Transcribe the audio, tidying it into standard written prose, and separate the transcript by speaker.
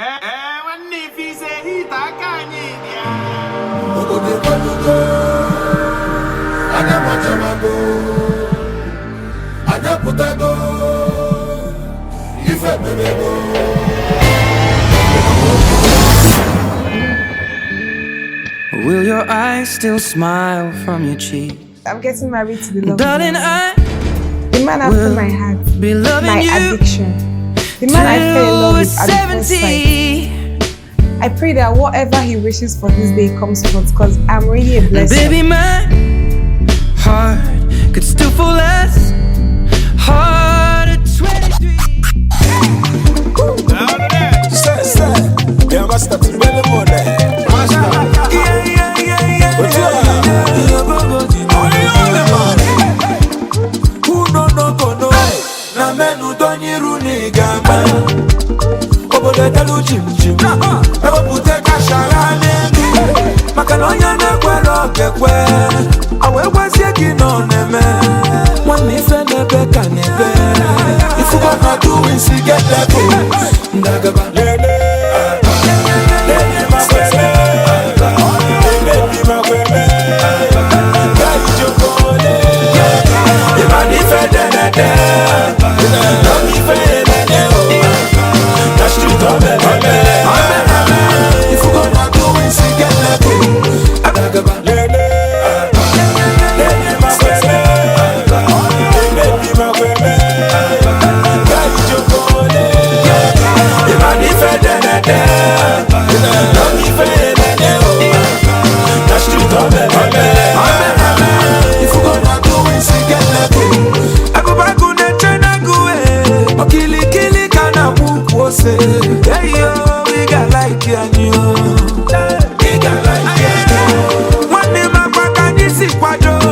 Speaker 1: When if he say he takanya.
Speaker 2: Will your eyes still smile from your cheek?
Speaker 3: I'm getting married to the love.
Speaker 2: Darling,
Speaker 3: the man after my heart, my addiction, the man I fell in love with at the first sight. I pray that whatever he wishes for this day comes forth, because I'm really a blessing.
Speaker 2: Baby, my heart could still fall less hard at 23.
Speaker 4: One day my back and this is quadro.